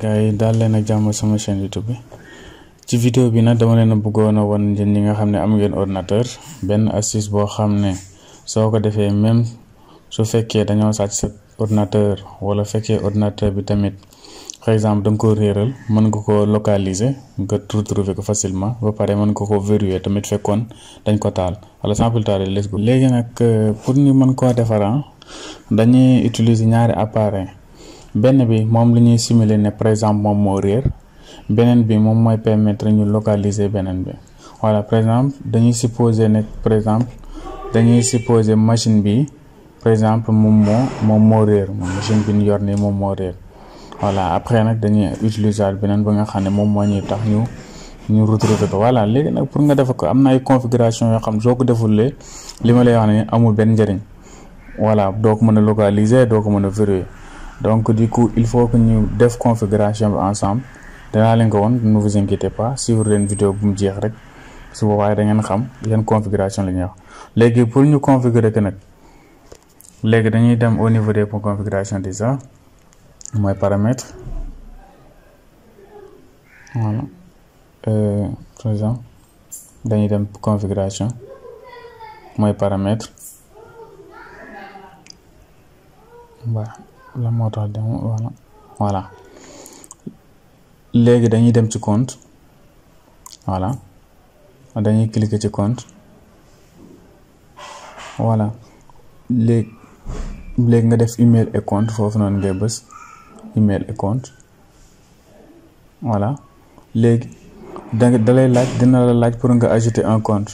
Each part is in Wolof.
gars yi daal leen ak jàmm sama chaîne YouTube bi ci vidéo bi nag dama leen a bëggoon a wan ñi nga xam ne am ngeen ordinateur benn astuce boo xam ne soo ko defee même su fekkee dañoo sàcc sa ordinateur wala fekkee ordinateur bi tamit par exemple da nga ko réeral mën nga ko localiser nga retrouver ko facilement ba pare mën nga ko verrouiller tamit fekkoon dañ ko taal wala sans plus tarder let's go. léegi nag pour ñu mën koo defar dañuy utiliser ñaari appareil benn bi moom la ñuy simuler ne par exemple moom moo réer beneen bi moom mooy permettre ñu localiser beneen bi voilà par exemple dañuy supposer ne par exemple dañuy supposer machine bi par exemple moom moo réer moom machine bi ñu yor nii moom moo réer voilà après nag dañuy utiliser beneen ba nga xam ne moom moo ñuy tax ñu retrouver ko voilà léegi nag pour nga def ko am na ay configuration yoo xam soo ko defulee li ma lay wax ne amul benn njëriñ voilà doo ko mën a localiser doo ko mën a verrouiller donc du coup il faut que ñu def configuration bi ensemble danaa leen ko woon ne vous inquiétez pas suivre leen vidéo bu mu jeex rek su boobaa da ngeen xam yan configuration la ñuy wax léegi pour ñu configurer que nag léegi dañuy dem au niveau des configuration déjà mooy paramètre voilà par exemple dañuy dem configuration mooy paramètre waaw la moo tax dem voilà léegi dañuy dem ci compte voilà dañuy cliquer ci compte voilà léegi nga def email et compte foofu noonu ngay bës email et compte voilà léegi dalay laaj dina la laaj pour nga ajouter un compte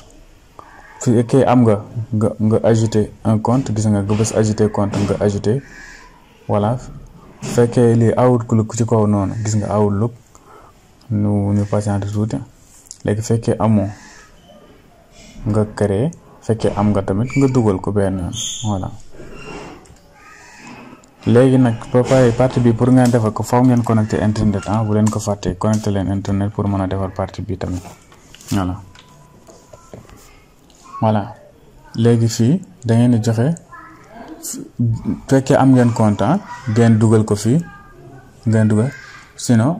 su fekkee am nga ajouter un compte gis nga bës ajouter compte nga ajouter voilà fekkee lii Outlook ci kaw noonu gis nga Outlook ñu patiente tuuti léegi fekkee amoo nga créer fekkee am nga tamit nga dugal ko benn yoon voilà léegi nag ba pare partie bi pour ngeen defar ko faw ngeen connecté internet bu leen ko fàttee connecté leen internet pour mën a defar partie bi tamit voilà léegi fii da ngeen di joxe fekkee am ngeen compte ngeen dugal ko fii ngeen dugal sinon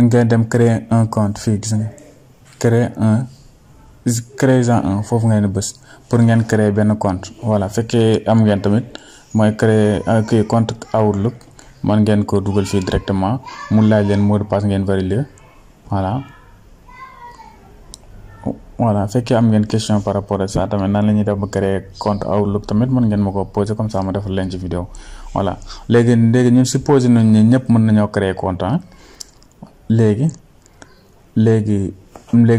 ngeen dem créer un compte fii gis nga créer un foofu ngeen bës pour ngeen créer benn compte voilà fekkee am ngeen tamit mooy créer compte Outlook man ngeen ko dugal fii directement mu laaj leen mot de passe ngeen valider voilà fekkee am ngeen question par rapport à ça tamit nan la ñuy def ba créer compte Outlook tamit mën ngeen ma ko poser comme ça ma defal leen ci vidéo voilà léegi ñun supposé nañ ne ñëpp mën nañoo créer compte léegi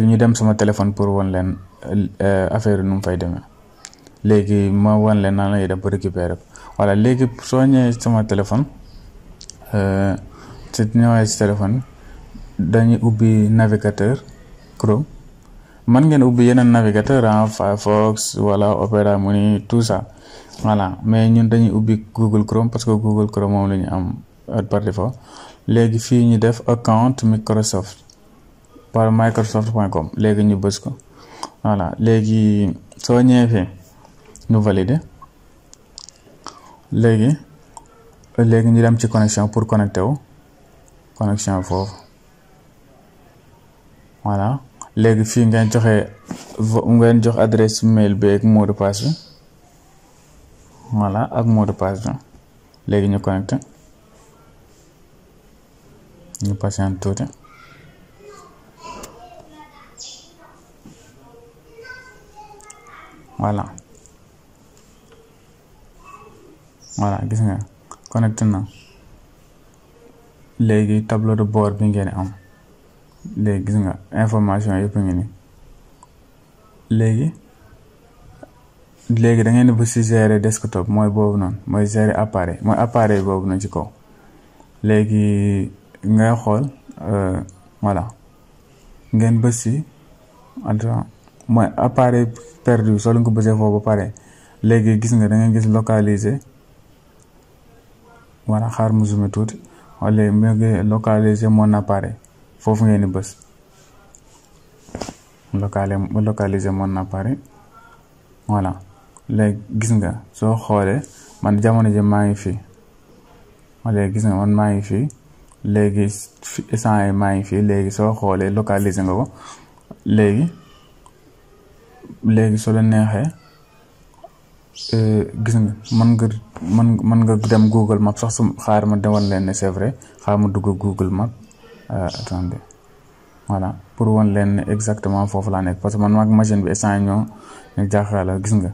ñu dem sama téléphone pour wan leen affaire nu mu fay demee léegi ma wan leen nan la ñuy def ba récupérer ko voilà léegi soo ñëwee sama téléphone dañuy ubbi navigateur Chrome man ngeen ubbi yeneen navigateur Firefox wala Opera Mini tout ça voilà mais ñun dañuy ubbi Google Chrome parce que Google Chrome moom la ñu am par défaut léegi fii ñu def account Microsoft par microsoft.com léegi ñu bës ko voilà léegi soo ñëwee fii ñu valider léegi ñu dem ci connexion pour connecter wu connexion foofu voilà léegi fii ngeen jox adresse mail bi ak mot de passe bi voilà ak mot de passe bi léegi ñu connecté ñu patiente tuuti voilà gis nga connecté na léegi tableau de bord bi ngeen am léegi gis nga information yëpp ngi ni léegi da ngeen di si gérer desktop mooy boobu noonu mooy gérer appareil boobu noonu ci kaw léegi ngay xool voilà ngeen bës si mooy appareil perdu soo leen ko bësee foofu ba pare léegi gis nga da ngeen gis localiser voilà xaar mu zoomé tuuti wala mu ngi localiser mon appareil foofu ngeen di bës localiser mon appareil voilà léegi gis nga soo xoolee man jamono ji maa ngi fii wala gis nga man maa ngi fii léegi instant yi maa ngi fii léegi soo xoolee localiser nga ko léegi soo la neexee gis nga mën nga dem Google Maps sax su xaar ma demal leen ne c'est vrai xaar ma dugg Google Maps attendez voilà pour wan leen ne exactement foofu laa nekk parce que man maag machine bi instant ñoo jàkkaarloo gis nga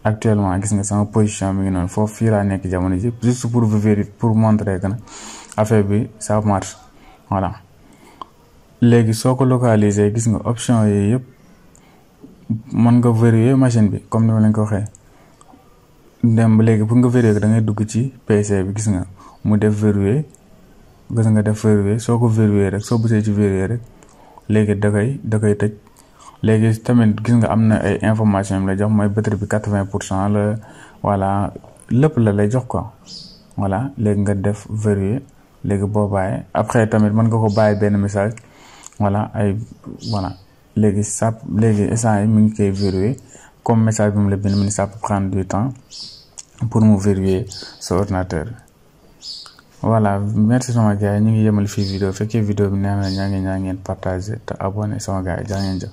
actuellement gis nga sama position mi ngi noonu foofu fii laa nekk jamono ji juste pour vérifier pour montrer que affaire bi ça marche voilà léegi soo ko localiser gis nga option yi yëpp mën nga vérifier machine bi comme ni ma leen ko waxee dem léegi pour nga vérifier da ngay dugg ci PC bi gis nga mu def vérifier gis nga def vérifier soo ko vérifier rek soo bësee ci vérifier rek léegi da koy tëj léegi tamit gis nga am na ay information yi la jox mooy batterie bi 80% la voilà lépp la lay jox quoi voilà léegi nga def vérifier léegi boo bàyyee après tamit mën nga ko bàyyi benn message voilà léegi instant yi mu ngi koy vérifier comme message bi mu la bind mu ni ça peut prendre du temps pour mu vérifier sa ordinateur voilà merci sama gars yi ñu ngi yemal fii vidéo fekkee vidéo bi neex na ñaa ngeen partager te abonné sama gars yi jaa ngeen jëf